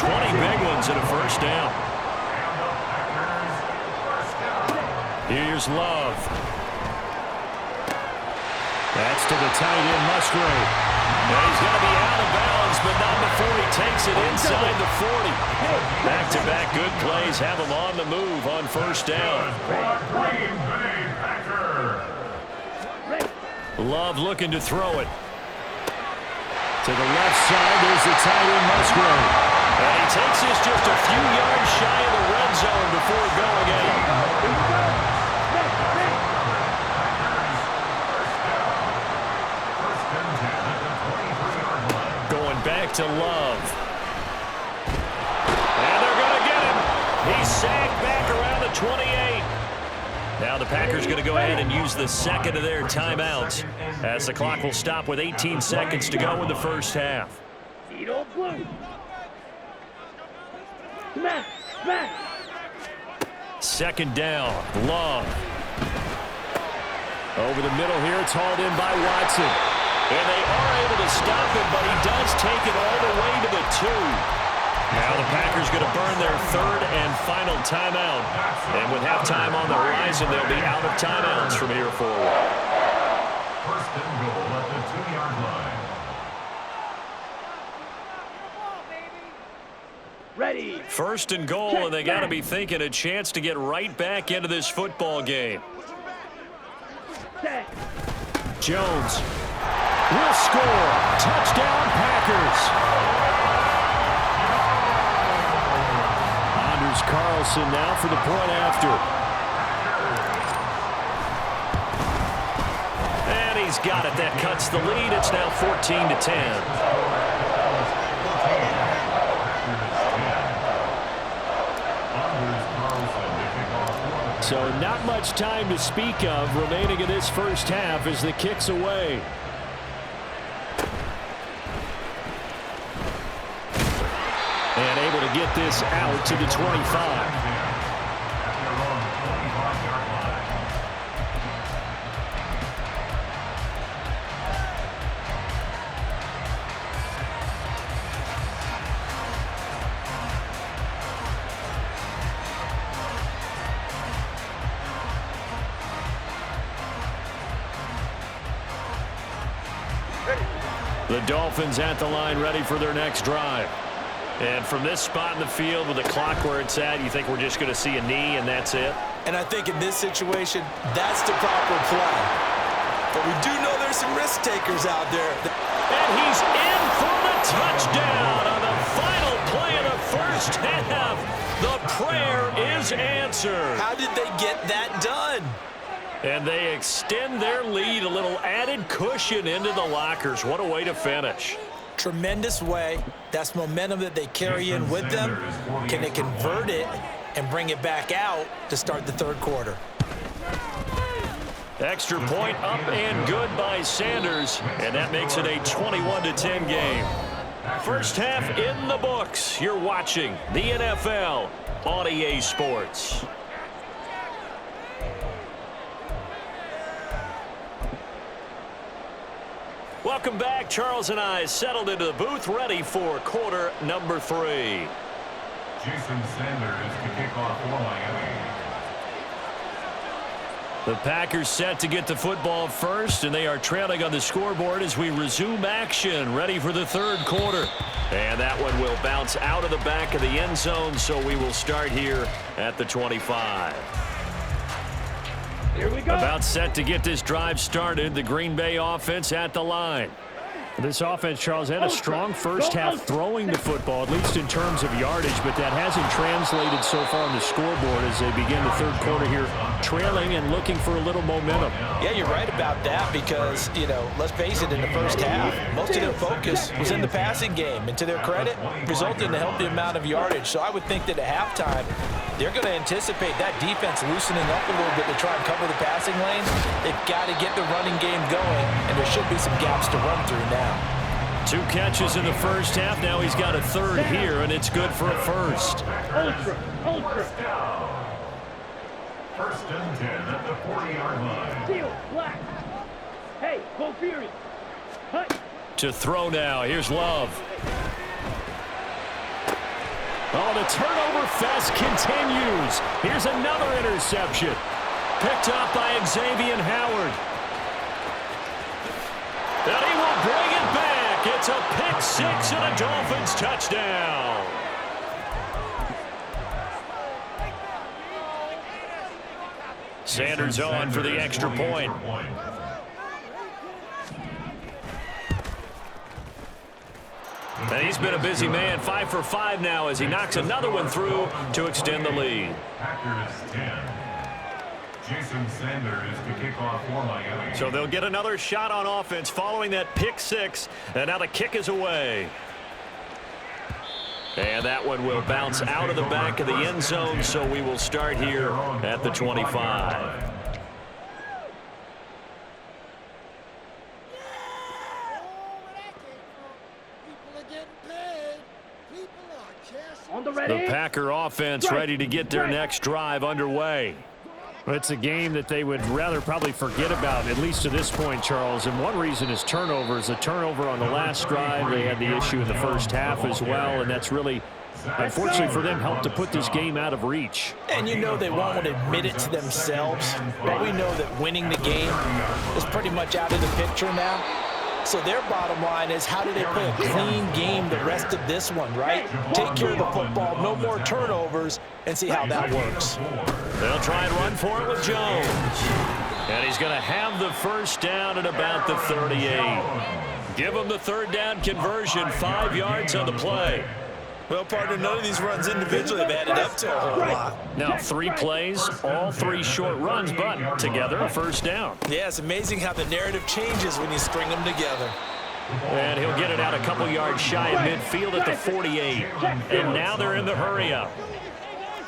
20 big ones and a first down. Here's Love. That's to the tight end, Musgrave. And he's going to be out of bounds, but not before he takes it inside the 40. Back-to-back good plays have him on the move on first down. Love looking to throw it. To the left side, there's the tight end, Musgrave. And he takes this just a few yards shy of the red zone before going out. Back to Love. And they're going to get him. He's sacked back around the 28. Now the Packers going to go ahead and use the second of their timeouts as the clock will stop with 18 seconds to go in the first half. Second down, Love. Over the middle here, it's hauled in by Watson. And they are able to stop him, but he does take it all the way to the 2. Now the Packers going to burn their third and final timeout. And with halftime on the horizon, they'll be out of timeouts from here forward. First and goal at the 2-yard line. Ready. First and goal, and they got to be thinking a chance to get right back into this football game. Jones will score. Touchdown, Packers. Anders Carlson now for the point after. And he's got it. That cuts the lead. It's now 14-10. So not much time to speak of remaining in this first half as the kick's away. And able to get this out to the 25. The Dolphins at the line ready for their next drive. And from this spot in the field with the clock where it's at, you think we're just going to see a knee and that's it? And I think in this situation, that's the proper play. But we do know there's some risk takers out there. And he's in for the touchdown on the final play of the first half. The prayer is answered. How did they get that done? And they extend their lead, a little added cushion into the lockers. What a way to finish. Tremendous way. That's momentum that they carry in with them. Can they convert it and bring it back out to start the third quarter? Extra point up and good by Sanders, and that makes it a 21-10 game. First half in the books. You're watching the NFL on EA Sports. Welcome back. Charles and I settled into the booth, ready for quarter number 3. Jason Sanders to kick off for Miami. The Packers set to get the football first, and they are trailing on the scoreboard as we resume action, ready for the third quarter. And that one will bounce out of the back of the end zone, so we will start here at the 25. Here we go. About set to get this drive started. The Green Bay offense at the line. This offense, Charles, had a strong first half throwing the football, at least in terms of yardage, but that hasn't translated so far on the scoreboard as they begin the third quarter here, trailing and looking for a little momentum. Yeah, you're right about that because, you know, let's face it, in the first half, most of their focus was in the passing game. And to their credit, resulted in a healthy amount of yardage. So I would think that at halftime, they're going to anticipate that defense loosening up a little bit to try and cover the passing lanes. They've got to get the running game going, and there should be some gaps to run through now. 2 catches in the first half. Now he's got a third here, and it's good for a first. Ultra. First and 10 at the 40-yard line. Deal, black. Hey, go Fury. To throw now. Here's Love. Oh, the turnover fest continues. Here's another interception. Picked up by Xavier Howard. And he will bring it back. It's a pick six and a Dolphins touchdown. Sanders on for the extra point. And he's been a busy man, 5 for 5 now as he knocks another one through to extend the lead. Packers 10. Jason Sanders to kick off for Miami. So they'll get another shot on offense following that pick six, and now the kick is away. And that one will bounce out of the back of the end zone, so we will start here at the 25. The Packer offense ready to get their next drive underway. It's a game that they would rather probably forget about, at least to this point, Charles. And one reason is turnovers. A turnover on the last drive. They had the issue in the first half as well, and that's really, unfortunately for them, helped to put this game out of reach. And you know they won't admit it to themselves, but we know that winning the game is pretty much out of the picture now. So their bottom line is, how do they play a clean game the rest of this one, right? Take care of the football, no more turnovers, and see how that works. They'll try and run for it with Jones. And he's going to have the first down at about the 38. Give him the third down conversion, 5 yards on the play. Well, partner, none of these runs individually have added up to a whole lot. Now 3 plays, all 3 short runs, but together a first down. Yeah, it's amazing how the narrative changes when you string them together. And he'll get it out a couple yards shy of midfield at the 48. And now they're in the hurry-up.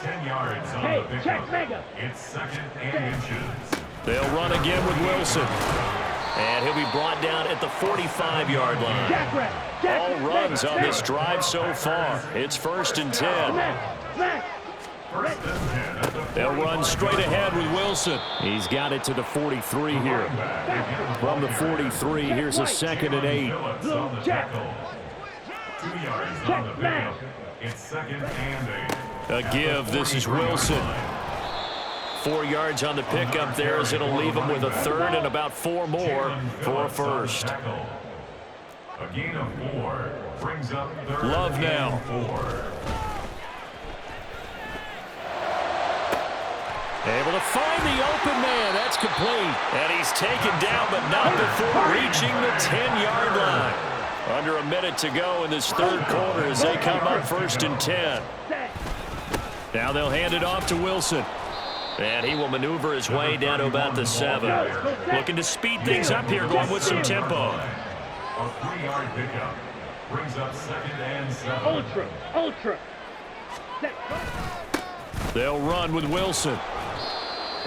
10 yards on the pickup. It's second and inches. They'll run again with Wilson. And he'll be brought down at the 45-yard line. All runs on this drive so far. It's 1st and 10. They'll run straight ahead with Wilson. He's got it to the 43 here. From the 43, here's a 2nd and 8. 2 yards on the pickup. It's 2nd and 8. A give. This is Wilson. 4 yards on the pickup there as it'll leave him with a 3rd and about 4 more for a first. A gain of 4 brings up 3rd Love now. and 4. Able to find the open man. That's complete. And he's taken down, but not before reaching the 10-yard line. Under a minute to go in this 3rd quarter as they come up 1st and 10. Now they'll hand it off to Wilson. And he will maneuver his way down to about the 7. Looking to speed things up here, going with some tempo. A 3-yard pickup brings up 2nd and 7. Ultra. They'll run with Wilson.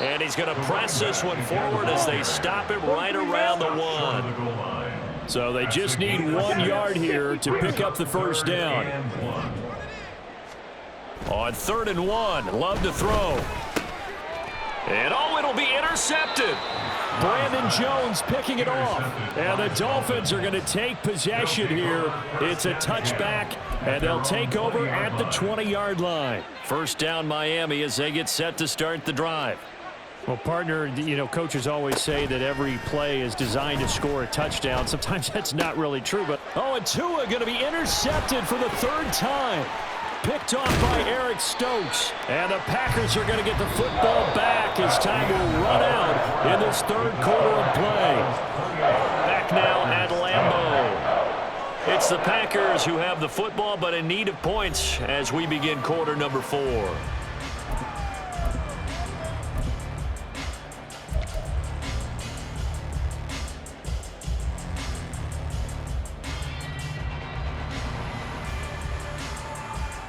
And he's going to press this one forward as they stop him right around the 1. So they just need 1 yard here to pick up the first down. On 3rd and 1, Love to throw. And it'll be intercepted. Brandon Jones picking it off. And the Dolphins are going to take possession here. It's a touchback, and they'll take over at the 20-yard line. First down, Miami, as they get set to start the drive. Well, partner, coaches always say that every play is designed to score a touchdown. Sometimes that's not really true. But and Tua going to be intercepted for the 3rd time. Picked off by Eric Stokes. And the Packers are going to get the football back as time will run out in this 3rd quarter of play. Back now at Lambeau. It's the Packers who have the football, but in need of points as we begin quarter number 4.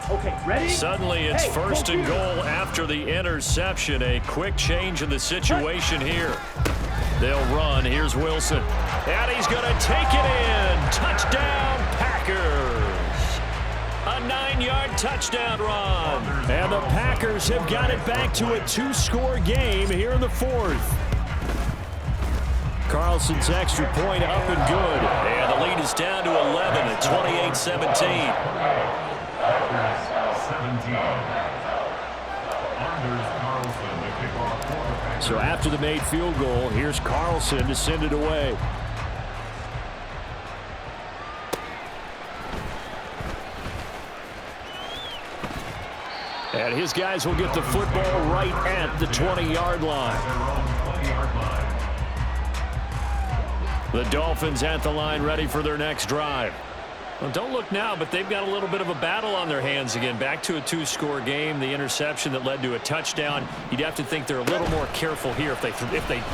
Okay, ready? Suddenly it's 1st and goal after the interception. A quick change in the situation here. They'll run. Here's Wilson. And he's going to take it in. Touchdown, Packers. A 9-yard touchdown run. And the Packers have got it back to a 2-score game here in the 4th. Carlson's extra point up and good. And the lead is down to 11 at 28-17. So after the made field goal, here's Carlson to send it away. And his guys will get the football right at the 20-yard line. The Dolphins at the line, ready for their next drive. Well, don't look now, but they've got a little bit of a battle on their hands again. Back to a two-score game. The interception that led to a touchdown. You'd have to think they're a little more careful here if they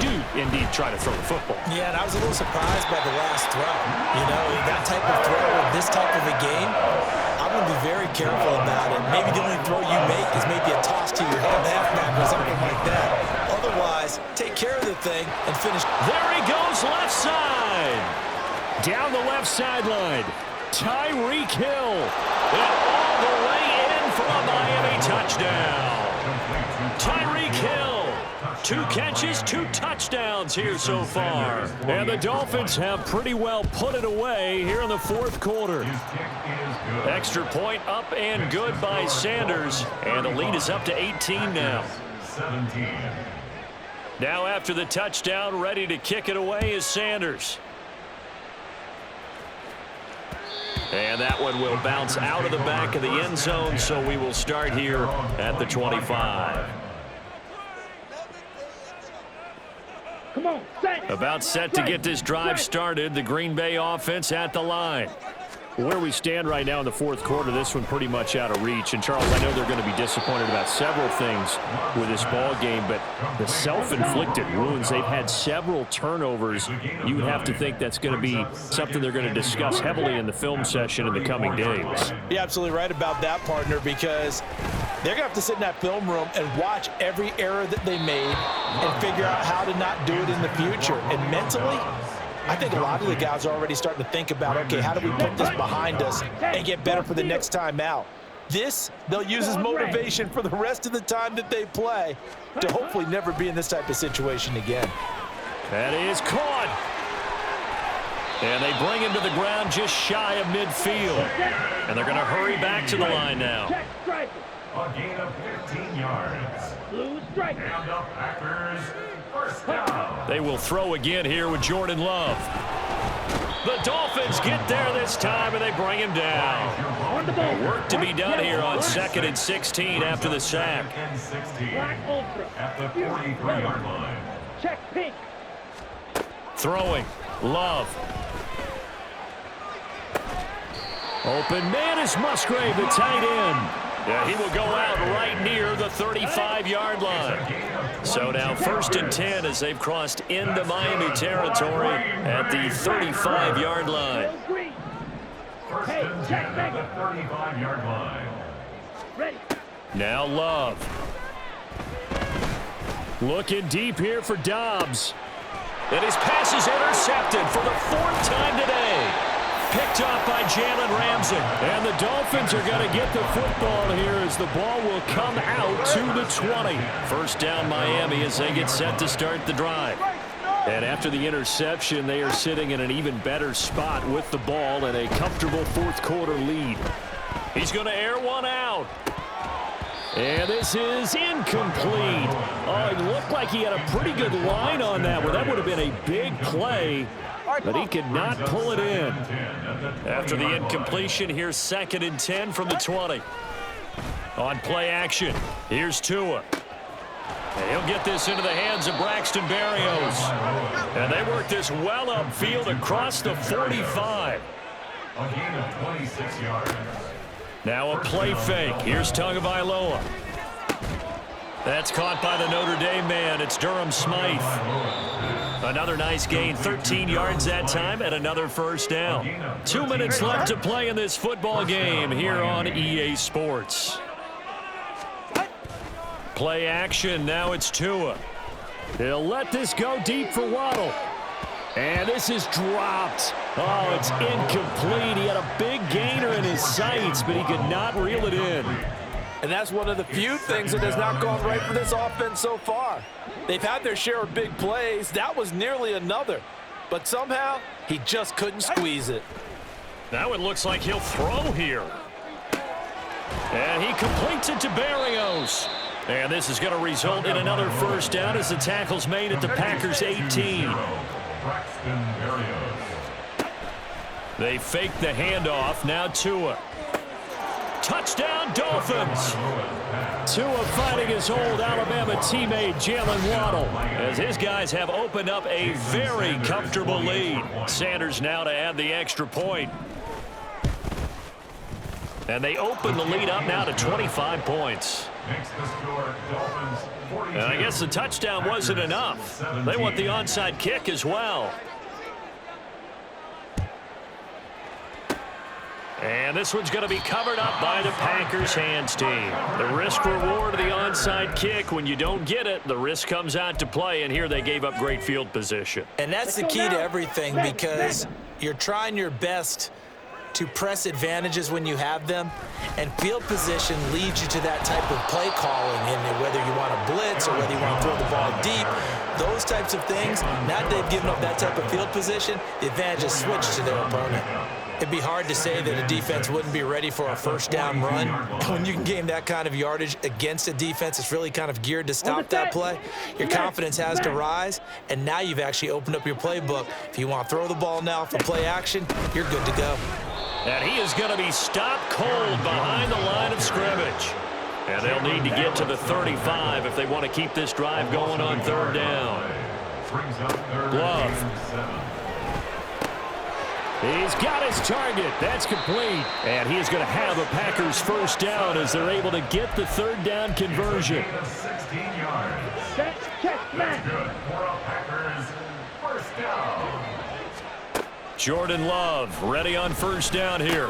do indeed try to throw the football. Yeah, and I was a little surprised by the last throw. You know, that type of throw in this type of a game, I'm going to be very careful about it. Maybe the only throw you make is maybe a toss to your halfback or something like that. Otherwise, take care of the thing and finish. There he goes, left side. Down the left sideline. Tyreek Hill, and all the way in for a Miami touchdown. Tyreek Hill, 2 catches, 2 touchdowns here so far. And the Dolphins have pretty well put it away here in the fourth quarter. Extra point up and good by Sanders, and the lead is up to 18 now. 17. Now after the touchdown, ready to kick it away is Sanders. And that one will bounce out of the back of the end zone, so we will start here at the 25. Come on, set. About set to get this drive started, the Green Bay offense at the line. Where we stand right now in the fourth quarter, this one pretty much out of reach. And, Charles, I know they're going to be disappointed about several things with this ball game, but the self-inflicted wounds, they've had several turnovers. You would have to think that's going to be something they're going to discuss heavily in the film session in the coming days. You're absolutely right about that, partner, because they're going to have to sit in that film room and watch every error that they made and figure out how to not do it in the future. And mentally, I think a lot of the guys are already starting to think about, okay, how do we put this behind us and get better for the next time out? This, they'll use as motivation for the rest of the time that they play to hopefully never be in this type of situation again. That is caught. And they bring him to the ground just shy of midfield. And they're going to hurry back to the line now. A gain of 15 yards. Blue strike. And the Packers first down. They will throw again here with Jordan Love. The Dolphins get there this time, and they bring him down. On the ball. Work to be done here on 2nd and 16 after the sack. And 16 Black ultra. at the 43-yard line. Check pink. Throwing. Love. Open man is Musgrave, the tight end. Yeah, he will go out right near the 35-yard line. So now 1st and 10 as they've crossed into Miami territory at the 35-yard line. First and 10 at the 35-yard line. Ready. Now Love. Looking deep here for Dobbs. And his pass is intercepted for the 4th time today. Picked off by Jalen Ramsey. And the Dolphins are going to get the football here as the ball will come out to the 20. First down Miami as they get set to start the drive. And after the interception, they are sitting in an even better spot with the ball and a comfortable fourth quarter lead. He's going to air one out. And this is incomplete. Oh, it looked like he had a pretty good line on that one. That would have been a big play, but he could not pull it in. After the incompletion, here's 2nd and 10 from the 20. On play action, here's Tua. And he'll get this into the hands of Braxton Berrios. And they work this well upfield across the 45. A gain of 26 yards. Now a play fake. Here's Tagovailoa. That's caught by the Notre Dame man. It's Durham Smythe. Another nice gain, 13 yards that time, and another first down. 2 minutes left to play in this football game here on EA Sports. Play action, now it's Tua. He'll let this go deep for Waddle. And this is dropped. Oh, it's incomplete. He had a big gainer in his sights, but he could not reel it in. And that's one of the few things that has not gone right for this offense so far. They've had their share of big plays. That was nearly another. But somehow, he just couldn't squeeze it. Now it looks like he'll throw here. And he completes it to Berrios. And this is going to result in another first down as the tackle's made at the Packers' 18. They fake the handoff. Now Tua. Touchdown, Dolphins. Tua fighting his old Alabama teammate Jalen Waddle as his guys have opened up a very comfortable lead. Sanders now to add the extra point. And they open the lead up now to 25 points. And I guess the touchdown wasn't enough. They want the onside kick as well. And this one's going to be covered up by the Packers hands team. The risk reward of the onside kick. When you don't get it, the risk comes out to play, and here they gave up great field position. And that's the key to everything, because you're trying your best to press advantages when you have them, and field position leads you to that type of play calling, and whether you want to blitz or whether you want to throw the ball deep, those types of things. Now that they've given up that type of field position, the advantage is switched to their opponent. It'd be hard to say that a defense wouldn't be ready for a first down run. When you can gain that kind of yardage against a defense that's really kind of geared to stop that play, your confidence has to rise, and now you've actually opened up your playbook. If you want to throw the ball now for play action, you're good to go. And he is going to be stopped cold behind the line of scrimmage. And they'll need to get to the 35 if they want to keep this drive going on third down. Love. He's got his target. That's complete. And he is going to have a Packers first down as they're able to get the third down conversion. That's check, man. Jordan Love ready on first down here.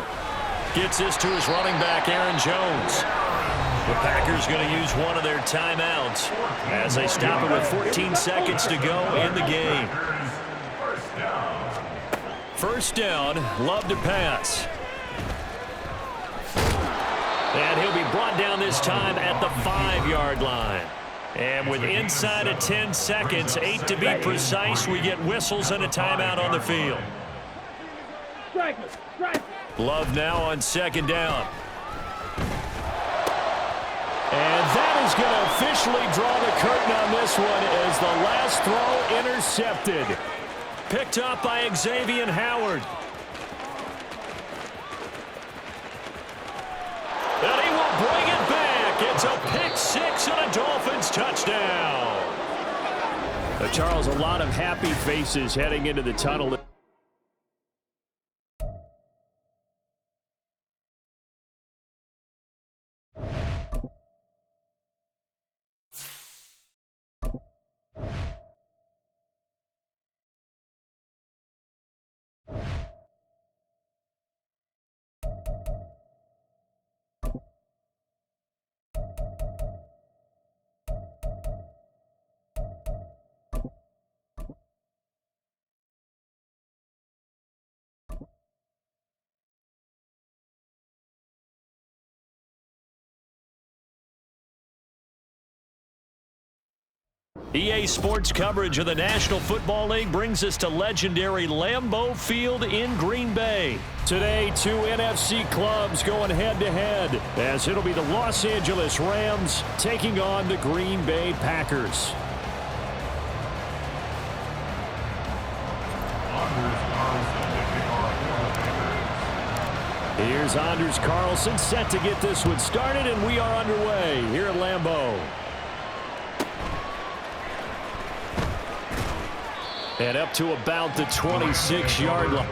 Gets this to his running back, Aaron Jones. The Packers going to use one of their timeouts as they stop it with 14 seconds to go in the game. First down, Love to pass. And he'll be brought down this time at the 5-yard line. And with inside of 10 seconds, 8 to be precise, we get whistles and a timeout on the field. Love now on second down. And that is going to officially draw the curtain on this one as the last throw intercepted. Picked up by Xavier Howard. And he will bring it back. It's a pick six and a Dolphins touchdown. Charles, a lot of happy faces heading into the tunnel. EA Sports coverage of the National Football League brings us to legendary Lambeau Field in Green Bay. Today, two NFC clubs going head-to-head as it'll be the Los Angeles Rams taking on the Green Bay Packers. Here's Anders Carlson set to get this one started, and we are underway here at Lambeau. And up to about the 26-yard line.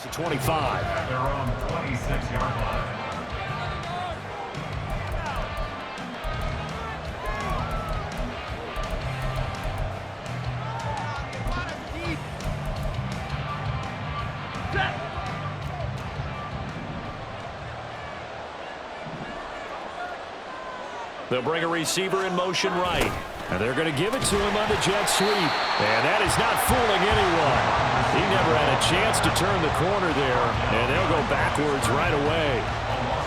It's a 25. At their own 26-yard line. They'll bring a receiver in motion right. And they're going to give it to him on the jet sweep. And that is not fooling anyone. He never had a chance to turn the corner there. And they'll go backwards right away.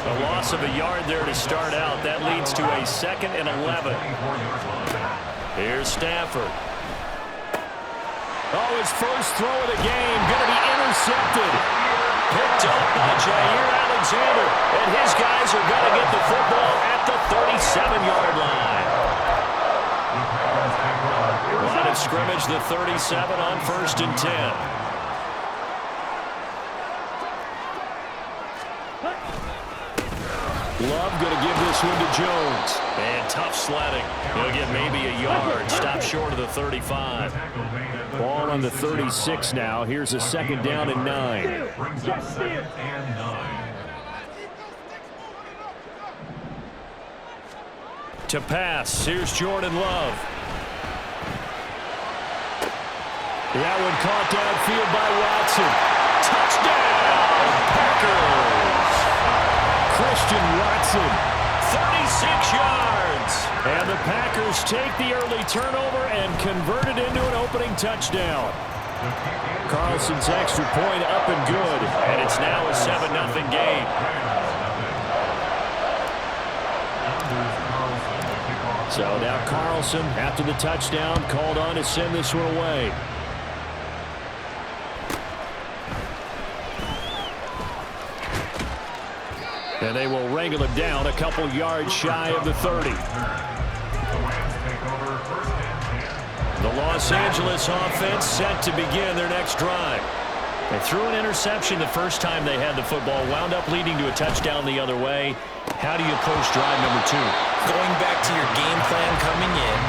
A loss of a yard there to start out. That leads to a 2nd and 11. Here's Stafford. Oh, his first throw of the game. Going to be intercepted. Picked up by Jair Alexander. And his guys are going to get the football at the 37-yard line. Line of scrimmage, the 37 on 1st and 10. Love going to give this one to Jones. And tough sledding. He'll get maybe a yard. Stop short of the 35. Ball on the 36 now. Here's a 2nd down and 9. Brings up 2nd and 9. To pass. Here's Jordan Love. That one caught downfield by Watson. Touchdown, Packers. Christian Watson, 36 yards. And the Packers take the early turnover and convert it into an opening touchdown. Carlson's extra point up and good. And it's now a 7-0 game. So now Carlson, after the touchdown, called on to send this one away. And they will wrangle it down a couple yards shy of the 30. The Los Angeles offense set to begin their next drive. They threw an interception the first time they had the football, wound up leading to a touchdown the other way. How do you approach drive number 2? Going back to your game plan coming in,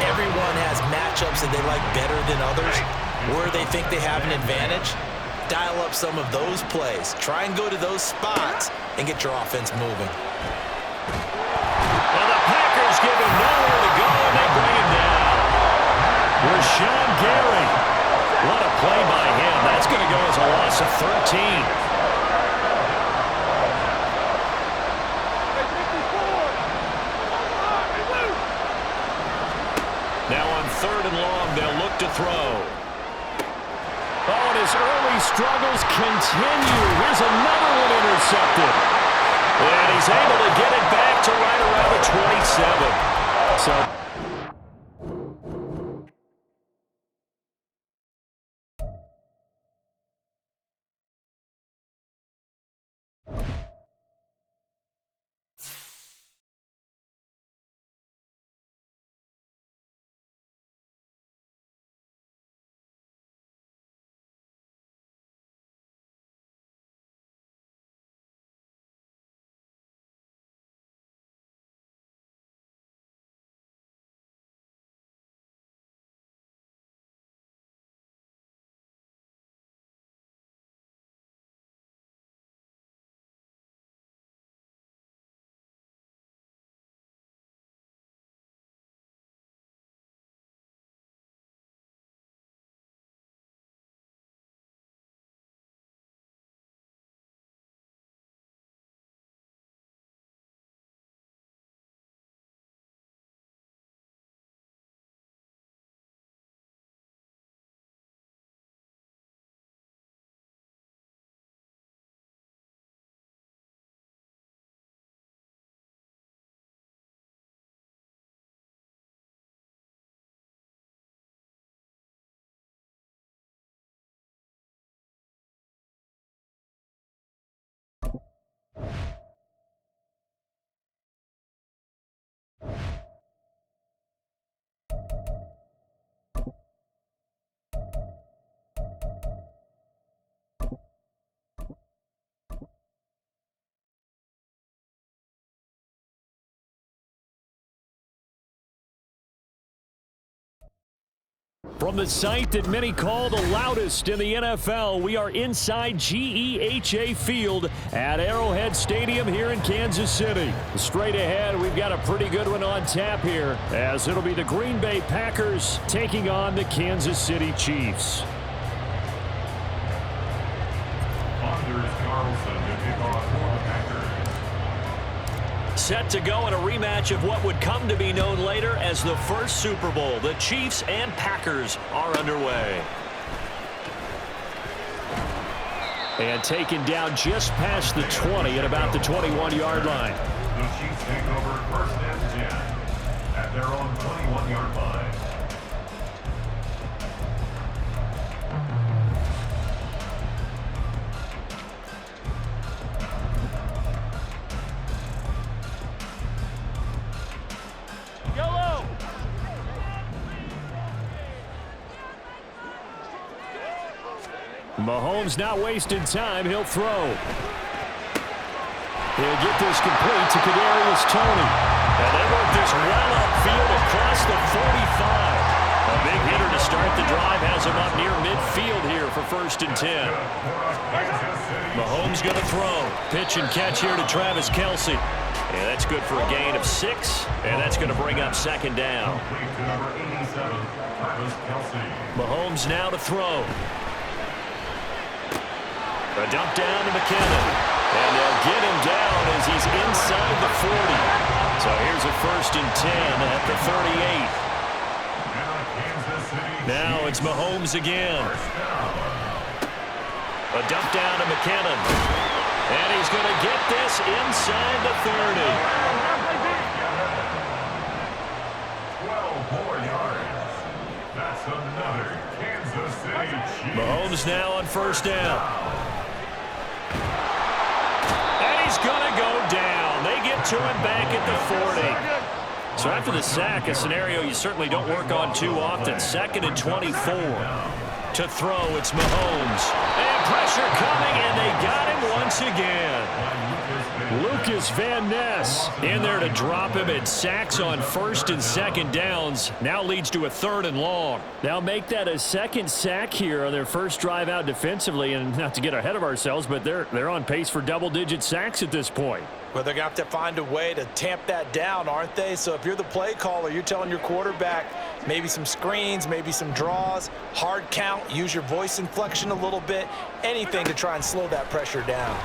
everyone has matchups that they like better than others, where they think they have an advantage. Dial up some of those plays. Try and go to those spots and get your offense moving. And the Packers give him nowhere to go, and they bring him down. Rashawn Gary. What a play by him. That's going to go as a loss of 13. Now on 3rd and long, they'll look to throw. Oh, and his early struggles continue. Here's another one intercepted. And he's able to get it back to right around the 27. So from the site that many call the loudest in the NFL, we are inside GEHA Field at Arrowhead Stadium here in Kansas City. Straight ahead, we've got a pretty good one on tap here, as it'll be the Green Bay Packers taking on the Kansas City Chiefs. Carlson to kick off for the Packers. Set to go in a rematch of what would come to be known later as the first Super Bowl. The Chiefs and Packers are underway. And taken down just past the 20 at about the 21-yard line. The Chiefs take over first and 10 at their own 21-yard line. Mahomes not wasting time. He'll throw. He'll get this complete to Kadarius Toney. And they work this well upfield across the 45. A big hitter to start the drive has him up near midfield here for first and 10. Mahomes going to throw. Pitch and catch here to Travis Kelce. And that's good for a gain of 6. And that's going to bring up second down. Mahomes now to throw. A dump down to McKinnon. And they'll get him down as he's inside the 40. So here's a first and 10 at the 38. Now it's Mahomes again. A dump down to McKinnon. And he's going to get this inside the 30. 12 more yards. That's another Kansas City Chiefs. Mahomes now on first down. Going to go down. They get to him back at the 40. So after the sack, a scenario you certainly don't work on too often. Second and 24. To throw, it's Mahomes. And pressure coming, and they got him once again. Lucas Van Ness in there to drop him, and sacks on first and second downs. Now leads to a third and long. Now make that a second sack here on their first drive out defensively. And not to get ahead of ourselves, but they're on pace for double-digit sacks at this point. Well, they're going to have to find a way to tamp that down, aren't they? So if you're the play caller, you're telling your quarterback maybe some screens, maybe some draws, hard count, use your voice inflection a little bit, anything to try and slow that pressure down.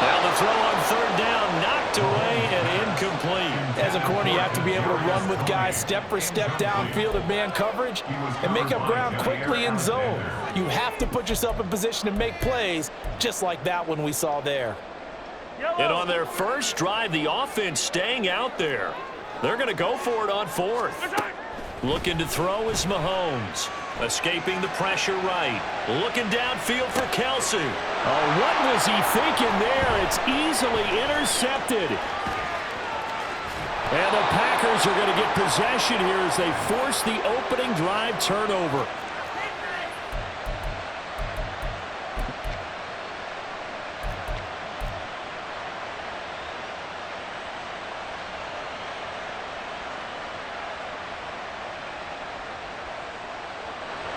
Now the throw on third down, knocked away and incomplete. As a corner, you have to be able to run with guys step for step downfield in man coverage and make up ground quickly in zone. You have to put yourself in position to make plays, just like that one we saw there. And on their first drive, the offense staying out there. They're going to go for it on fourth. Looking to throw is Mahomes. Escaping the pressure right. Looking downfield for Kelce. Oh, what was he thinking there? It's easily intercepted. And the Packers are going to get possession here as they force the opening drive turnover.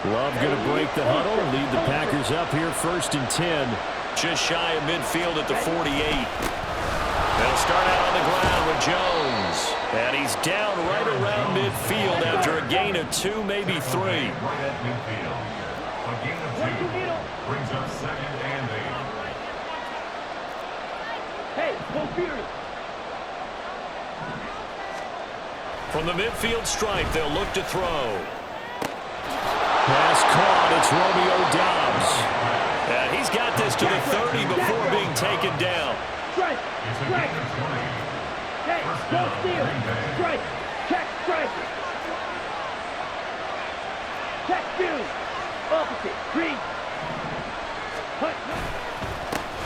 Love going to break the huddle, lead the Packers up here first and 10. Just shy of midfield at the 48. They'll start out on the ground with Jones. And he's down right around midfield after a gain of 2, maybe 3. Right at midfield. A gain of 2 brings up second and 8. Hey, go Fury. From the midfield stripe, they'll look to throw. Pass caught. It's Romeo Doubs. And he's got this to the 30 before being taken down. Strike. Strike. Hey, go steal. Strike. Check. Strike. Check. Fury. Opposite. Green. Hut.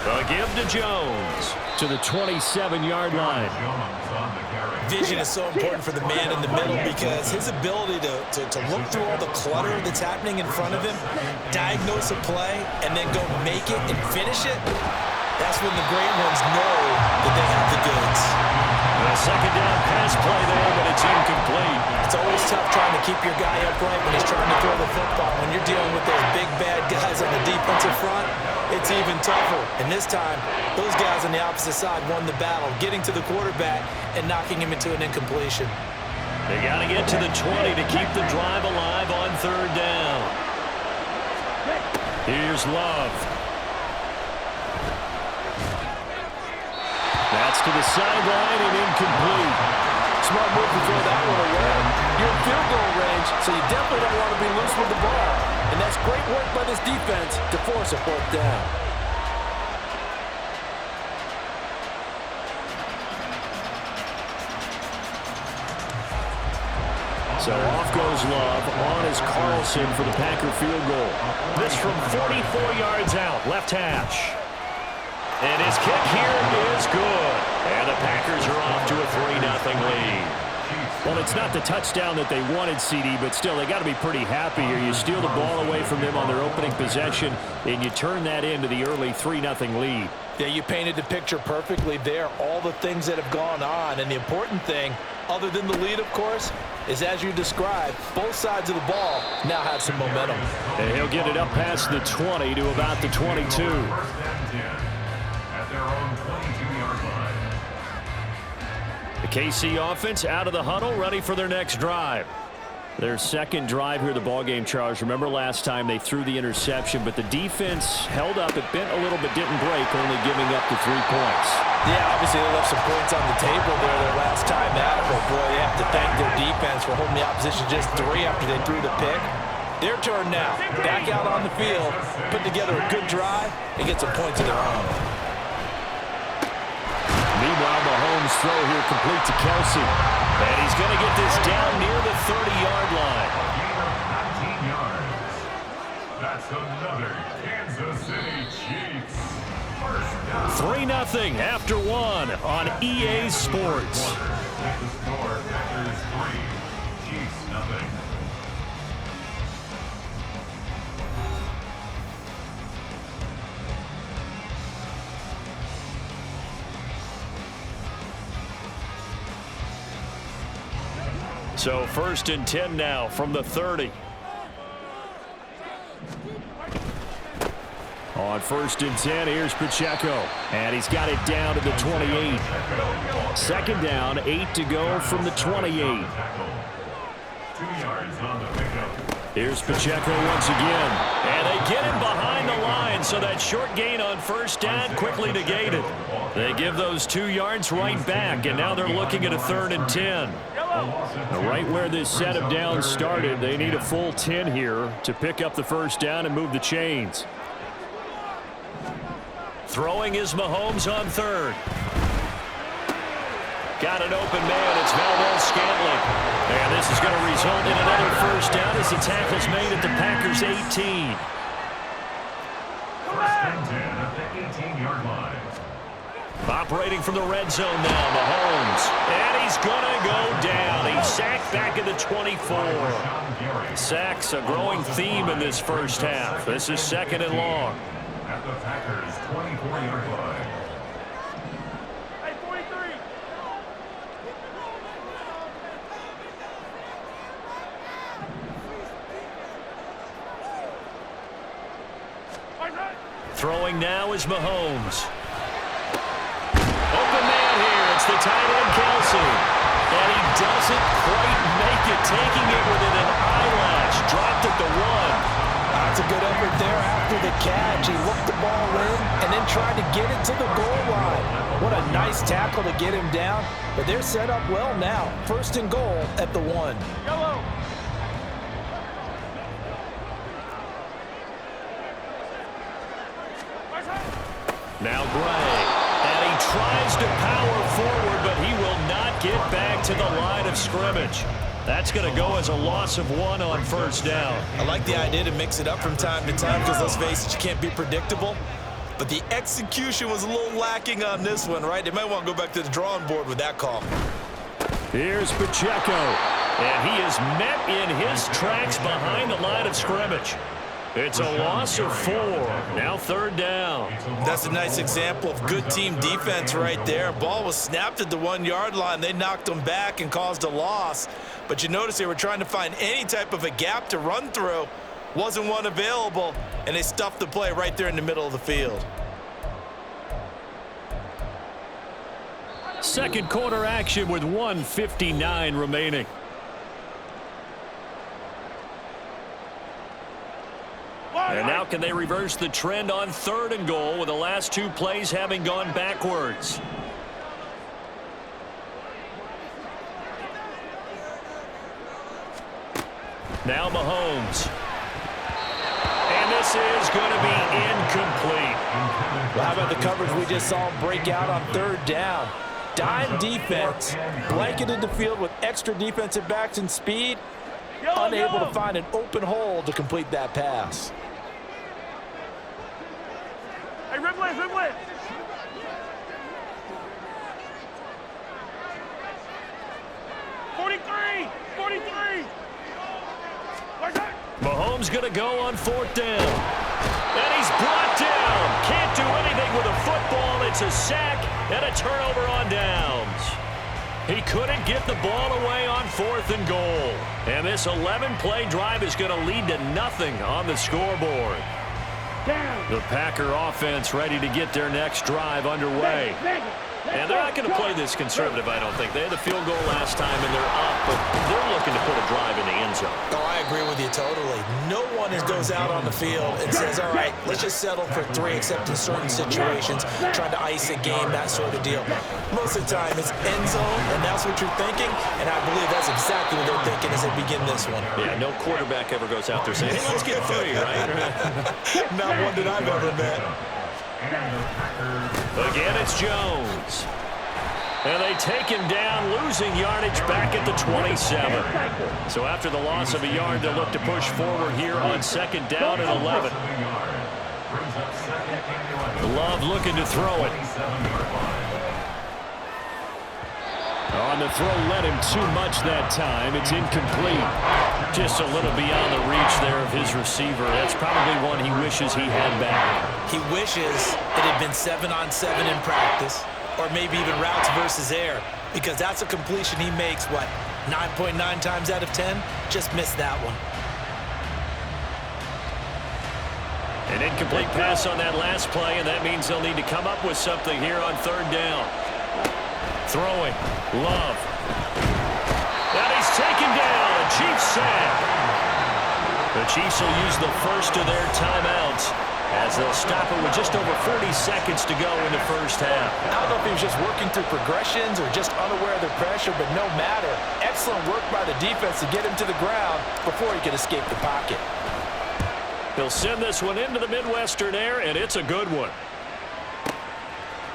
A give to Jones to the 27-yard line. Vision is so important for the man in the middle because his ability to look through all the clutter that's happening in front of him, diagnose a play, and then go make it and finish it, that's when the great ones know that they have the goods. A second down pass play there, but it's incomplete. It's always tough trying to keep your guy upright when he's trying to throw the football. When you're dealing with those big, bad guys on the defensive front, it's even tougher. And this time, those guys on the opposite side won the battle, getting to the quarterback and knocking him into an incompletion. They got to get to the 20 to keep the drive alive on third down. Here's Love. gets to the sideline and incomplete. Smart move to throw that one away. You're in field goal range, so you definitely don't want to be loose with the ball. And that's great work by this defense to force a fourth down. So off goes Love. On is Carlson for the Packer field goal. This from 44 yards out, left hash. And his kick here is good. And the Packers are off to a 3-0 lead. Well, it's not the touchdown that they wanted, CD, but still, they got to be pretty happy here. You steal the ball away from them on their opening possession, and you turn that into the early 3-0 lead. Yeah, you painted the picture perfectly there. All the things that have gone on, and the important thing, other than the lead, of course, is as you described, both sides of the ball now have some momentum. And he'll get it up past the 20 to about the 22. The KC offense out of the huddle, ready for their next drive. Their second drive here of the ballgame, Charles. Remember last time they threw the interception, but the defense held up. It bent a little but didn't break, only giving up the 3 points. Yeah, obviously they left some points on the table there their last time out, but boy, they have to thank their defense for holding the opposition just 3 after they threw the pick. Their turn now. Back out on the field, put together a good drive, and get some points of their own. Meanwhile, Mahomes' throw here complete to Kelsey. And he's going to get this down near the 30-yard line. Gain of 19 yards. That's another Kansas City Chiefs first down. 3-0 after 1 on EA Sports. At the score, Packers 3, Chiefs nothing. So 1st and 10 now from the 30. On 1st and 10, here's Pacheco. And he's got it down to the 28. 2nd down, 8 to go from the 28. 2 yards on the pickup. Here's Pacheco once again. And they get him behind the line, so that short gain on 1st down quickly negated. They give those 2 yards right back, and now they're looking at a 3rd and 10. Now, right where this set of downs started, they need a full 10 here to pick up the 1st down and move the chains. Throwing is Mahomes on 3rd. Got an open man. It's Valdez-Scantling. And this is going to result in another 1st down as the tackle's made at the Packers' 18. 1st and 10 at the 18-yard line. Operating from the red zone now, Mahomes. And he's going to go down. He's sacked back at the 24. Sacks a growing theme in this 1st half. This is 2nd and long. At the Packers' 24-yard line. Hey, 43. Throwing now is Mahomes. Open man here. It's the tight end, Kelsey. And he doesn't quite make it, taking it within an eyelash. Dropped at the 1. That's a good effort there after the catch. He looked the ball in and then tried to get it to the goal line. What a nice tackle to get him down. But they're set up well now. 1st and goal at the 1. Yellow. Now Gray. And he tries to power forward, but he will not get back to the line of scrimmage. That's going to go as a loss of 1 on 1st down. I like the idea to mix it up from time to time because, let's face it, you can't be predictable. But the execution was a little lacking on this one, right? They might want to go back to the drawing board with that call. Here's Pacheco. And he is met in his tracks behind the line of scrimmage. It's a loss of 4. Now 3rd down. That's a nice example of good team defense right there. Ball was snapped at the 1-yard line. They knocked them back and caused a loss. But you notice they were trying to find any type of a gap to run through. Wasn't one available, and they stuffed the play right there in the middle of the field. 2nd quarter action with 1:59 remaining. And now can they reverse the trend on 3rd and goal with the last 2 plays having gone backwards? Now Mahomes. And this is going to be incomplete. Well, how about the coverage we just saw break out on third down? Dime defense, blanketed the field with extra defensive backs and speed, unable to find an open hole to complete that pass. Hey, rip blitz, rip blitz. Mahomes going to go on fourth down. And he's brought down. Can't do anything with a football. It's a sack and a turnover on downs. He couldn't get the ball away on 4th and goal. And this 11-play drive is going to lead to nothing on the scoreboard. The Packer offense ready to get their next drive underway. And they're not going to play this conservative, I don't think. They had the field goal last time, and they're up, but they're looking to put a drive in the end zone. Oh, I agree with you totally. No one goes out on the field and says, all right, let's just settle for 3, except in certain situations, trying to ice a game, that sort of deal. Most of the time, it's end zone, and that's what you're thinking, and I believe that's exactly what they're thinking as they begin this one. Yeah, no quarterback ever goes out there saying, hey, let's get 3, right? Not one that I've ever met. Again, it's Jones. And they take him down, losing yardage back at the 27. So after the loss of a yard, they'll look to push forward here on 2nd down and 11. Love looking to throw it. On the throw, led him too much that time. It's incomplete. Just a little beyond the reach there of his receiver. That's probably one he wishes he had back. He wishes it had been 7-on-7 in practice, or maybe even routes versus air, because that's a completion he makes, what, 9.9 times out of 10? Just missed that one. An incomplete pass on that last play, and that means they'll need to come up with something here on 3rd down. Throwing. Love. And he's taken down. A Chiefs sack. The Chiefs will use the first of their timeouts as they'll stop it with just over 40 seconds to go in the first half. I don't know if he was just working through progressions or just unaware of the pressure, but no matter. Excellent work by the defense to get him to the ground before he could escape the pocket. He'll send this one into the Midwestern air, and it's a good one.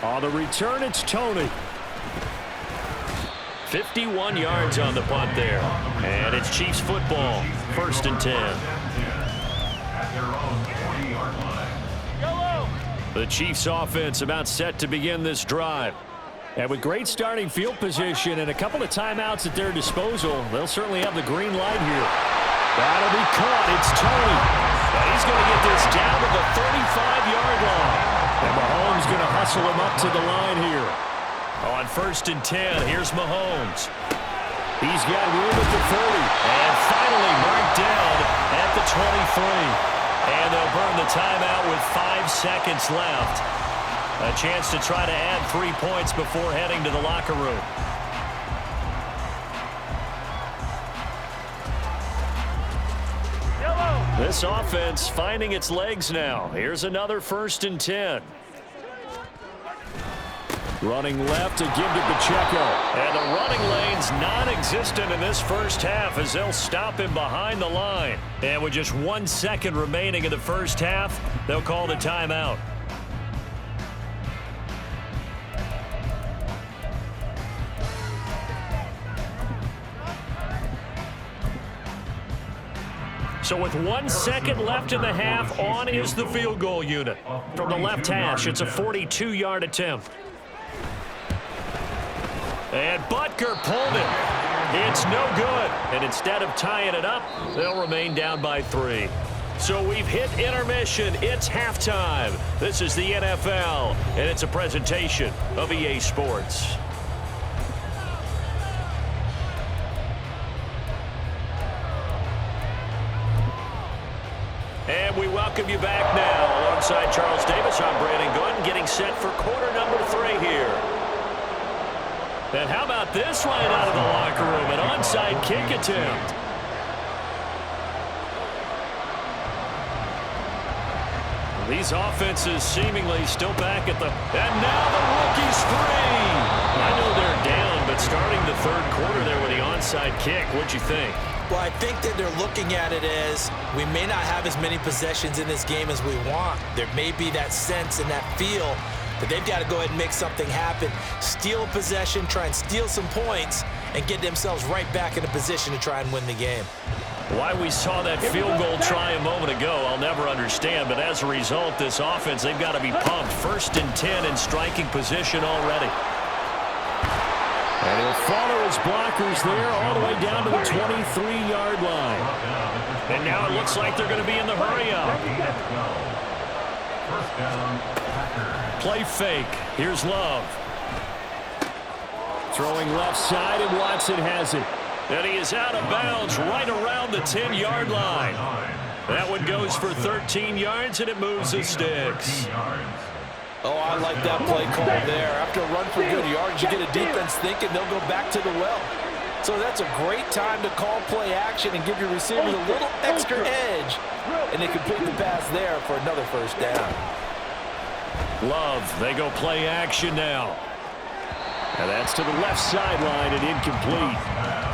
On the return, it's Tony. 51 yards on the punt there. And it's Chiefs football. 1st and 10. The Chiefs offense about set to begin this drive. And with great starting field position and a couple of timeouts at their disposal, they'll certainly have the green light here. That'll be caught. It's Tony. And he's going to get this down to the 35-yard line. And Mahomes going to hustle him up to the line here. On 1st and 10, here's Mahomes. He's got room at the 30. And finally marked down at the 23. And they'll burn the timeout with 5 seconds left. A chance to try to add 3 points before heading to the locker room. This offense finding its legs now. Here's another 1st and 10. Running left to give to Pacheco. And the running lane's non-existent in this first half as they'll stop him behind the line. And with just 1 second remaining in the first half, they'll call the timeout. So with 1 second left in the half, on is the field goal unit. From the left hash, it's a 42-yard attempt. And Butker pulled it. It's no good. And instead of tying it up, they'll remain down by 3. So we've hit intermission. It's halftime. This is the NFL, and it's a presentation of EA Sports. And we welcome you back now. Alongside Charles Davis, I'm Brandon Gooden, getting set for quarter number 3 here. And how about this line out of the locker room? An onside kick attempt. These offenses seemingly still back at the... And now the rookie's free. I know they're down, but starting the third quarter there with the onside kick. What'd you think? Well, I think that they're looking at it as we may not have as many possessions in this game as we want. There may be that sense and that feel that they've got to go ahead and make something happen, steal a possession, try and steal some points, and get themselves right back in a position to try and win the game. Why we saw that field goal try a moment ago, I'll never understand. But as a result, this offense, they've got to be pumped. 1st and 10 in striking position already. And he'll follow his blockers there all the way down to the 23-yard line. And now it looks like they're going to be in the hurry-up. Play fake. Here's Love. Throwing left side, and Watson has it. And he is out of bounds right around the 10-yard line. That one goes for 13 yards, and it moves the sticks. Oh, I like that play call there. After a run for good yards, you get a defense thinking they'll go back to the well. So that's a great time to call play action and give your receivers a little extra edge. And they complete the pass there for another first down. Love, they go play action now. And that's to the left sideline and incomplete.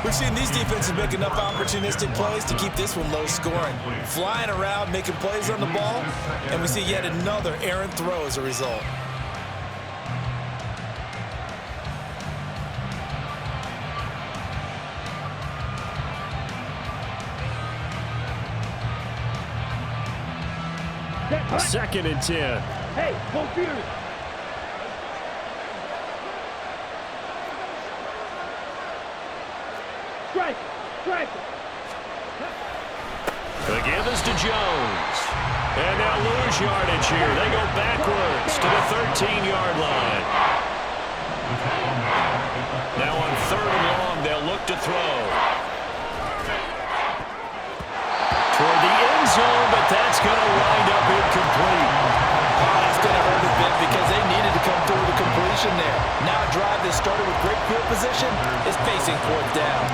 We've seen these defenses make enough opportunistic plays to keep this one low scoring. Flying around, making plays on the ball, and we see yet another errant throw as a result. Second and 10. Hey, go Peters. Strike. The give is to Jones. And now lose yardage here. They go backwards to the 13-yard line. Now on 3rd and long, they'll look to throw. Toward the end zone, but that's going to wind up incomplete. Oh, that's going to hurt a bit because they needed to come through with a completion there. Now a drive that started with great field position is facing 4th down.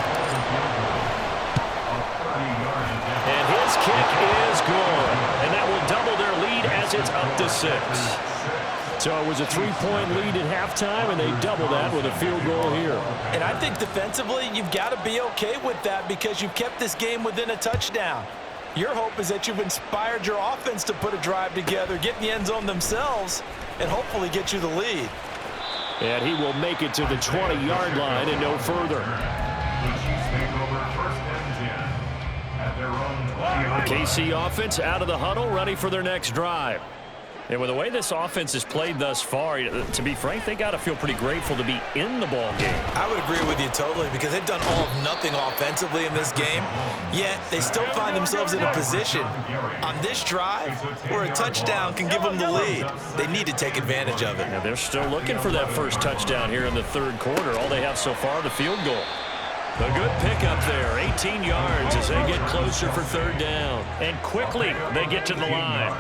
And his kick is good. And that will double their lead as it's up to 6. So it was a 3-point lead at halftime, and they double that with a field goal here. And I think defensively, you've got to be okay with that because you've kept this game within a touchdown. Your hope is that you've inspired your offense to put a drive together, get in the end zone themselves, and hopefully get you the lead. And he will make it to the 20-yard line and no further. KC offense out of the huddle, ready for their next drive. And with the way this offense has played thus far, to be frank, they got to feel pretty grateful to be in the ball game. I would agree with you totally because they've done all of nothing offensively in this game, yet they still find themselves in a position on this drive where a touchdown can give them the lead. They need to take advantage of it. Now they're still looking for that first touchdown here in the 3rd quarter. All they have so far, the field goal. A good pickup there, 18 yards as they get closer for 3rd down. And quickly, they get to the line.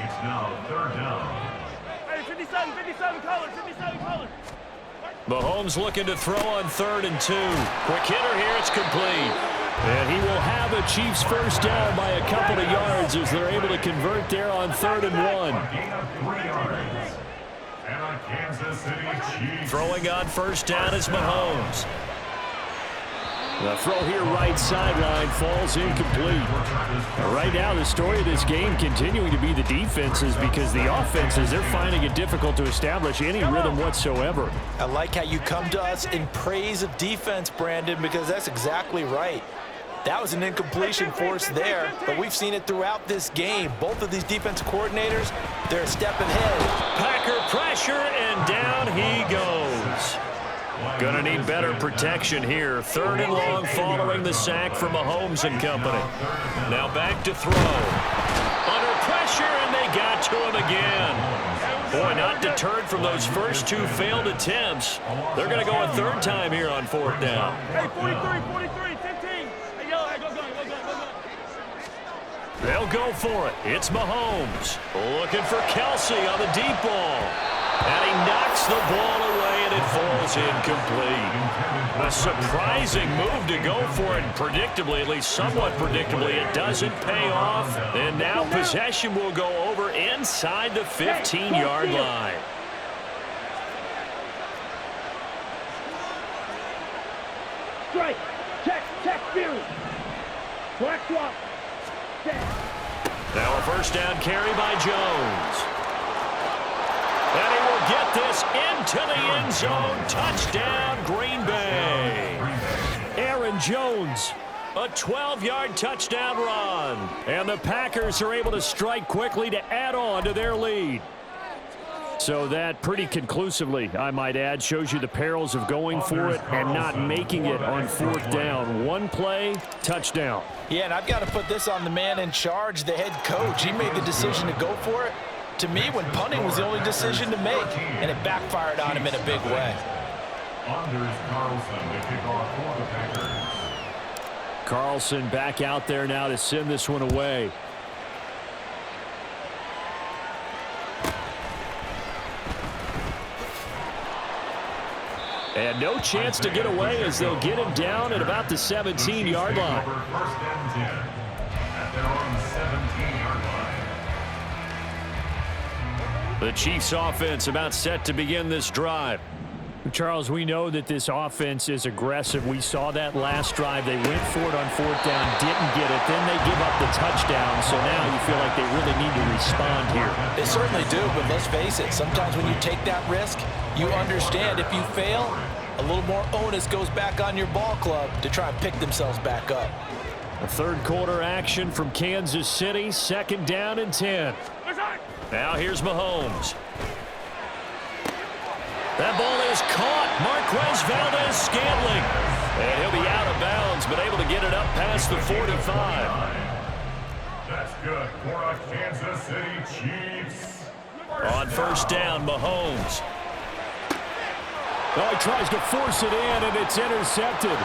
It's now 3rd down. Hey, 57, color. Mahomes looking to throw on 3rd and 2. Quick hitter here, it's complete. And he will have a Chiefs first down by a couple of yards as they're able to convert there on 3rd and 1. Gain of 3 yards. And a Kansas City Chiefs. Throwing on first down is Mahomes. The throw here right sideline falls incomplete. Right now, the story of this game continuing to be the defenses because the offenses, they're finding it difficult to establish any rhythm whatsoever. I like how you come to us in praise of defense, Brandon, because that's exactly right. That was an incompletion force there, but we've seen it throughout this game. Both of these defensive coordinators, they're a step ahead. Packer pressure, and down he goes. Gonna need better protection here. 3rd and long following the sack from Mahomes and company. Now back to throw. Under pressure, and they got to him again. Boy, not deterred from those first 2 failed attempts. They're gonna go a 3rd time here on 4th down. Hey, 43, 15. Hey, go. They'll go for it. It's Mahomes. Looking for Kelsey on the deep ball. And he knocks the ball away, and it falls incomplete. A surprising move to go for it. Predictably, at least somewhat predictably, it doesn't pay off. And now possession will go over inside the 15-yard line. Strike. Check, fury. Black swap. Now a first down carry by Jones. And he will get this into the end zone. Touchdown, Green Bay. Aaron Jones, a 12-yard touchdown run. And the Packers are able to strike quickly to add on to their lead. So that pretty conclusively, I might add, shows you the perils of going for it and not making it on fourth down. One play, touchdown. Yeah, and I've got to put this on the man in charge, the head coach. He made the decision to go for it. To me, when punting was the only decision to make, and it backfired on him in a big way. Anders Carlson to kick off for the Packers. Carlson back out there now to send this one away. And no chance to get away as they'll get him down at about the 17-yard line. First and 10 at their own 17-yard line. The Chiefs offense about set to begin this drive. Charles, we know that this offense is aggressive. We saw that last drive. They went for it on fourth down, didn't get it. Then they give up the touchdown. So now you feel like they really need to respond here. They certainly do, but let's face it. Sometimes when you take that risk, you understand if you fail, a little more onus goes back on your ball club to try and pick themselves back up. A third quarter action from Kansas City. Second down and 10. Now here's Mahomes. That ball is caught. Marquez Valdez-Scantling. And he'll be out of bounds, but able to get it up past the 45. That's good for a Kansas City Chiefs. On first down, Mahomes. Oh, he tries to force it in, and it's intercepted.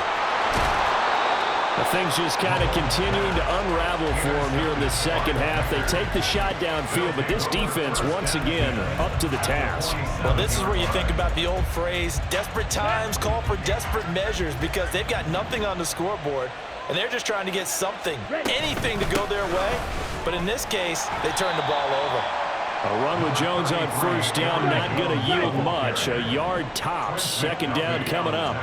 The thing's just kind of continuing to unravel for him here in the second half. They take the shot downfield, but this defense, once again, up to the task. Well, this is where you think about the old phrase, desperate times call for desperate measures, because they've got nothing on the scoreboard, and they're just trying to get something, anything to go their way. But in this case, they turn the ball over. A run with Jones on first down, not going to yield much. A yard tops. Second down coming up.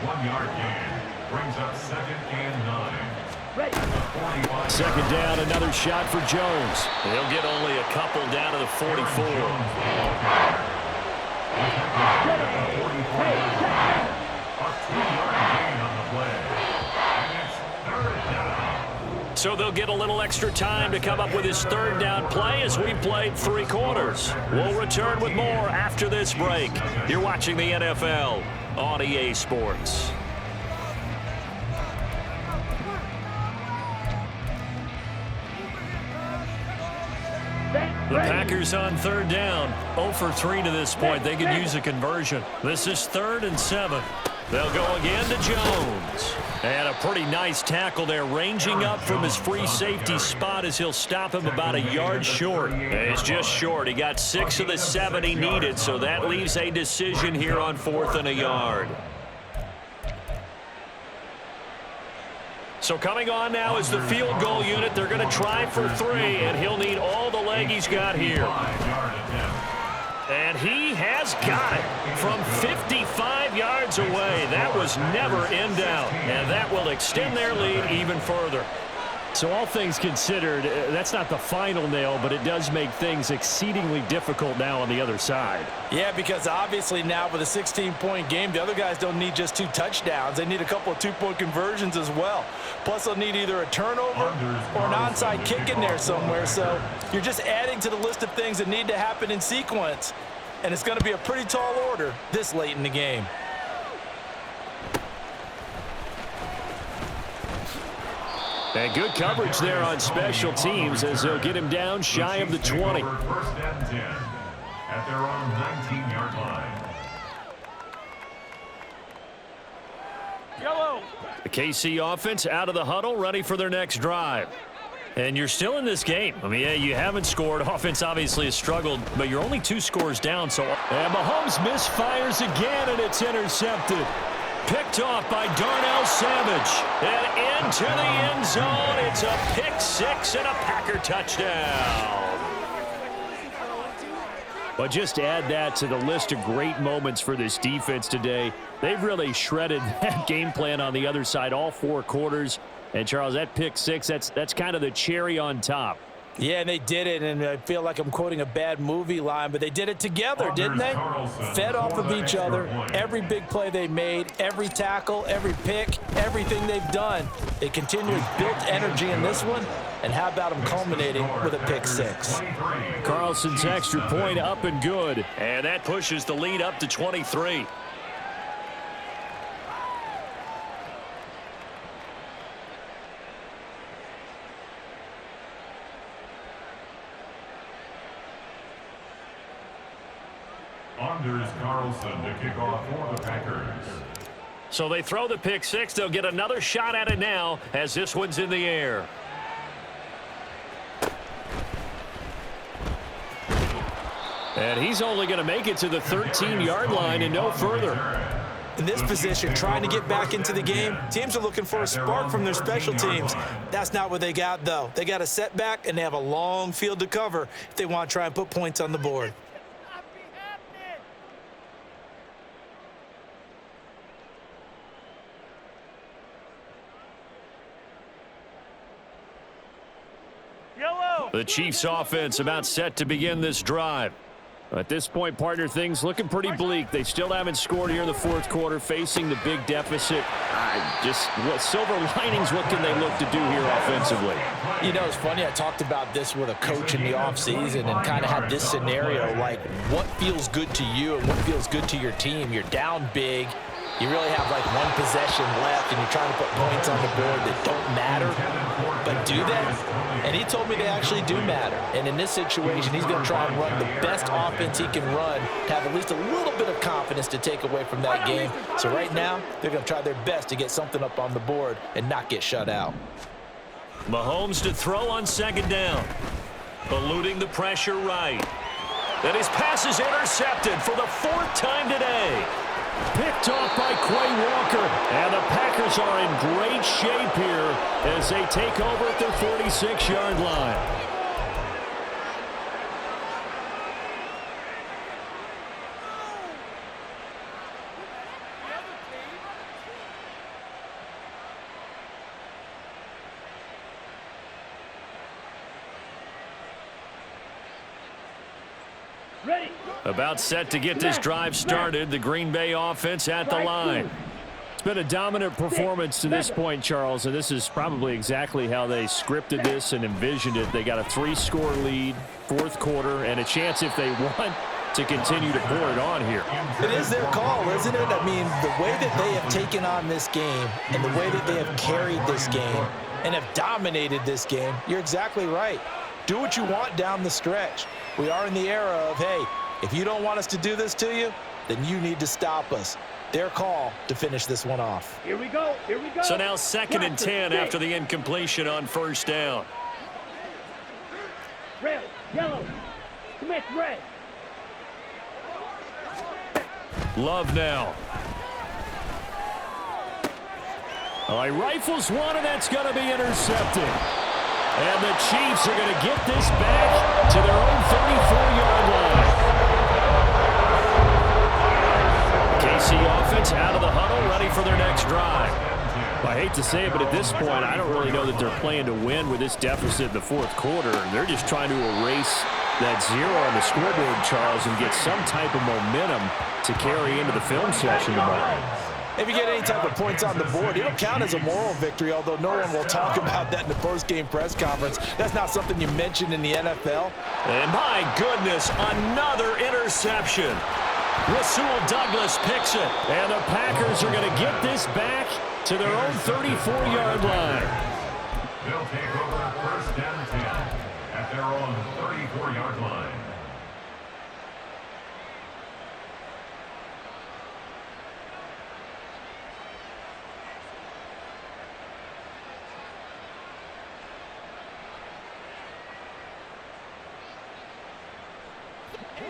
1 yard gain brings up second and 9. Second down, another shot for Jones. He'll get only a couple down to the 44. So they'll get a little extra time to come up with his third down play as we played 3 quarters. We'll return with more after this break. You're watching the NFL on EA Sports. The Packers on third down. 0 for 3 to this point. They could use a conversion. This is 3rd and 7. They'll go again to Jones. And a pretty nice tackle there, ranging up from his free safety spot as he'll stop him about a yard short. It's just short. He got 6 of the 7 he needed, so that leaves a decision here on 4th and a yard. So coming on now is the field goal unit. They're going to try for 3, and he'll need all the leg he's got here. And he has got it from 55 yards away. That was never in doubt, and that will extend their lead even further. So all things considered, that's not the final nail, but it does make things exceedingly difficult now on the other side. Yeah, because obviously now with a 16-point game, the other guys don't need just 2 touchdowns. They need a couple of 2-point conversions as well. Plus, they'll need either a turnover or an onside kick in there somewhere. So you're just adding to the list of things that need to happen in sequence. And it's going to be a pretty tall order this late in the game. And good coverage there on special teams as they'll get him down shy of the 20. First and 10 at their own 19-yard line. Yellow. The KC offense out of the huddle, ready for their next drive. And you're still in this game. I mean, yeah, you haven't scored. Offense obviously has struggled, but you're only 2 scores down. So, and Mahomes misfires again, and it's intercepted. Picked off by Darnell Savage. And into the end zone. It's a pick 6 and a Packer touchdown. But just add that to the list of great moments for this defense today. They've really shredded that game plan on the other side all 4 quarters. And, Charles, that pick 6, that's kind of the cherry on top. Yeah, and they did it, and I feel like I'm quoting a bad movie line, but they did it together, didn't they? Fed off of each other. Every big play they made, every tackle, every pick, everything they've done. They continually built energy in this one, and how about them culminating with a pick 6? Carlson's extra point up and good. And that pushes the lead up to 23. Anders Carlson to kick off for the Packers. So they throw the pick 6. They'll get another shot at it now as this one's in the air. And he's only going to make it to the 13-yard line and no further. In this position, trying to get back into the game, teams are looking for a spark from their special teams. That's not what they got, though. They got a setback, and they have a long field to cover if they want to try and put points on the board. The Chiefs offense about set to begin this drive. At this point, partner, things looking pretty bleak. They still haven't scored here in the 4th quarter, facing the big deficit. What silver linings, what can they look to do here offensively? You know, it's funny, I talked about this with a coach in the offseason and kind of had this scenario, like what feels good to you and what feels good to your team. You're down big. You really have like 1 possession left, and you're trying to put points on the board that don't matter. But do they? And he told me they actually do matter. And in this situation, he's going to try and run the best offense he can run to have at least a little bit of confidence to take away from that game. So right now, they're going to try their best to get something up on the board and not get shut out. Mahomes to throw on 2nd down. Eluding the pressure right. And his pass is intercepted for the 4th time today. Picked off by Quay Walker. And the Packers are in great shape here as they take over at their 46-yard line. Ready. About set to get this drive started. The Green Bay offense at the line. It's been a dominant performance to this point, Charles, and this is probably exactly how they scripted this and envisioned it. They got a 3-score lead, 4th quarter, and a chance if they want to continue to pour it on here. It is their call, isn't it? I mean, the way that they have taken on this game and the way that they have carried this game and have dominated this game, you're exactly right. Do what you want down the stretch. We are in the era of, hey, if you don't want us to do this to you, then you need to stop us. Their call to finish this one off. Here we go. Here we go. So now 2nd and 10 after the incompletion on 1st down. Red, yellow, Smith, red. Love now. All right, rifles one, and that's going to be intercepted. And the Chiefs are going to get this back to their own 34-yard line. KC offense out of the huddle, ready for their next drive. I hate to say it, but at this point, I don't really know that they're playing to win with this deficit in the 4th quarter. They're just trying to erase that 0 on the scoreboard, Charles, and get some type of momentum to carry into the film session tomorrow. If you get any type of points on the board, it'll count as a moral victory, although no one will talk about that in the post-game press conference. That's not something you mentioned in the NFL. And my goodness, another interception. Rasul Douglas picks it. And the Packers are going to get this back to their own 34-yard line. They'll take over 1st and 10 at their own 34-yard line.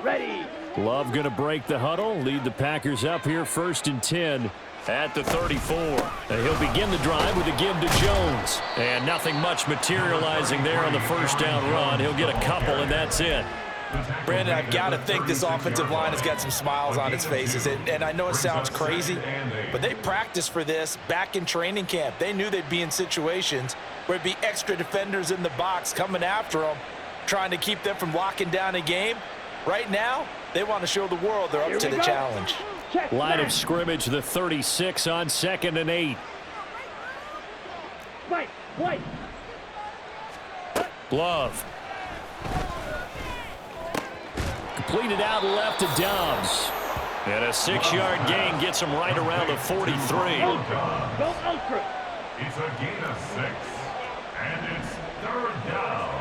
Ready. Love going to break the huddle, lead the Packers up here 1st and 10 at the 34. And he'll begin the drive with a give to Jones. And nothing much materializing there on the 1st down run. He'll get a couple, and that's it. Brandon, I've got to think this offensive line has got some smiles on its faces. And I know it sounds crazy, but they practiced for this back in training camp. They knew they'd be in situations where it'd be extra defenders in the box coming after them, trying to keep them from locking down a game. Right now, they want to show the world they're up to the challenge. Line of scrimmage, the 36 on 2nd and 8. Wait. Glove. Completed out left to Dobbs. And a 6-yard gain gets him right around the 43. Go ultra. It's a gain of 6, and it's 3rd down.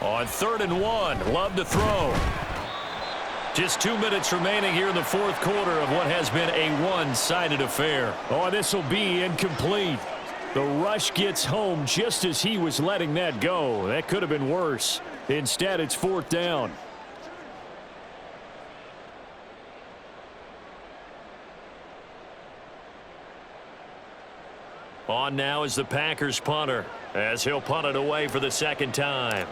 On 3rd and 1, Love to throw. Just 2 minutes remaining here in the 4th quarter of what has been a one-sided affair. Oh, this will be incomplete. The rush gets home just as he was letting that go. That could have been worse. Instead, it's 4th down. On now is the Packers punter, as he'll punt it away for the 2nd time.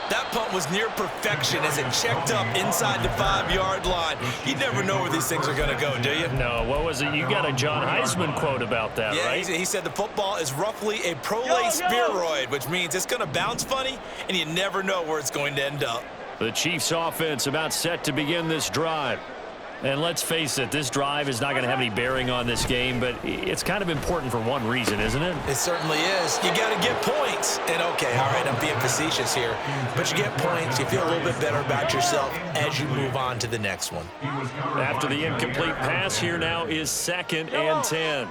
That punt was near perfection as it checked up inside the 5-yard line. You never know where these things are going to go, do you? No, what was it? You got a John Heisman quote about that, yeah, right? He said the football is roughly a prolate spheroid, which means it's going to bounce funny, and you never know where it's going to end up. The Chiefs offense about set to begin this drive. And let's face it, this drive is not going to have any bearing on this game, but it's kind of important for one reason, isn't it? It certainly is. You got to get points. And, okay, all right, I'm being facetious here. But you get points, you feel a little bit better about yourself as you move on to the next one. After the incomplete pass, here now is 2nd and 10.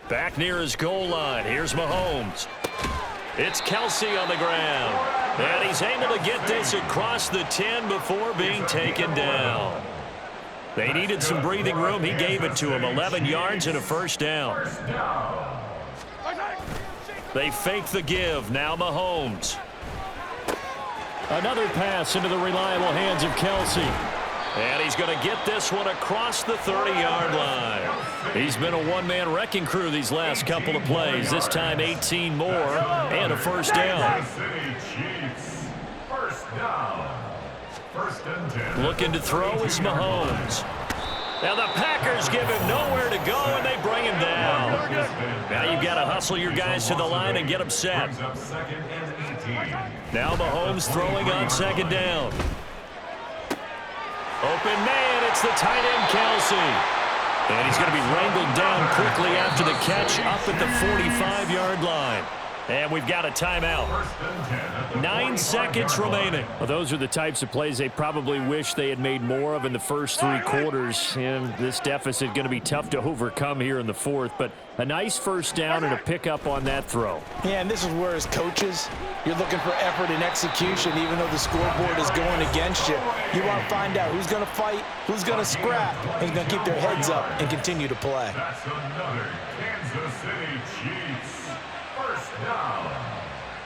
Back near his goal line. Here's Mahomes. It's Kelsey on the ground. And he's able to get this across the 10 before being taken down. They needed some breathing room. He gave it to him. 11 yards and a 1st down. They fake the give. Now Mahomes. Another pass into the reliable hands of Kelsey. And he's going to get this one across the 30-yard line. He's been a one-man wrecking crew these last couple of plays. This time 18 more and a 1st down. Looking to throw is Mahomes. Now the Packers give him nowhere to go, and they bring him down. Now you've got to hustle your guys to the line and get them set. Now Mahomes throwing on 2nd down. Open man, it's the tight end, Kelsey. And he's going to be wrangled down quickly after the catch up at the 45-yard line. And we've got a timeout. 9 seconds remaining. Well, those are the types of plays they probably wish they had made more of in the first 3 quarters. And this deficit going to be tough to overcome here in the 4th. But a nice 1st down and a pickup on that throw. Yeah, and this is where as coaches, you're looking for effort and execution, even though the scoreboard is going against you. You want to find out who's going to fight, who's going to scrap, who's going to keep their heads up and continue to play. That's another Kansas City Chiefs 1st down.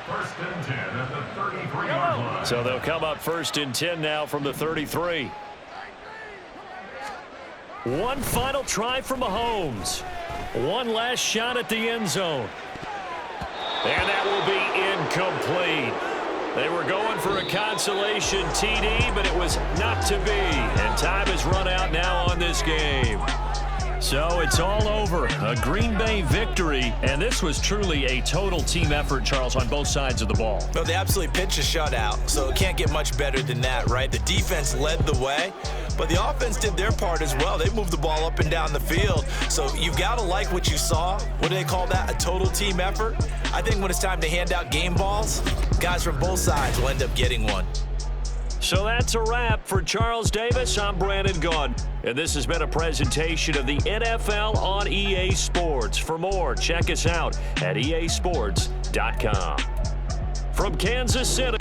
1st and 10 at the 33-yard line. So they'll come up 1st and 10 now from the 33. One final try for Mahomes. One last shot at the end zone. And that will be incomplete. They were going for a consolation TD, but it was not to be. And time has run out now on this game. So it's all over. A Green Bay victory. And this was truly a total team effort, Charles, on both sides of the ball. Well, they absolutely pitched a shutout, so it can't get much better than that, right? The defense led the way, but the offense did their part as well. They moved the ball up and down the field. So you've got to like what you saw. What do they call that? A total team effort? I think when it's time to hand out game balls, guys from both sides will end up getting one. So that's a wrap for Charles Davis. I'm Brandon Gaudin, and this has been a presentation of the NFL on EA Sports. For more, check us out at easports.com. From Kansas City.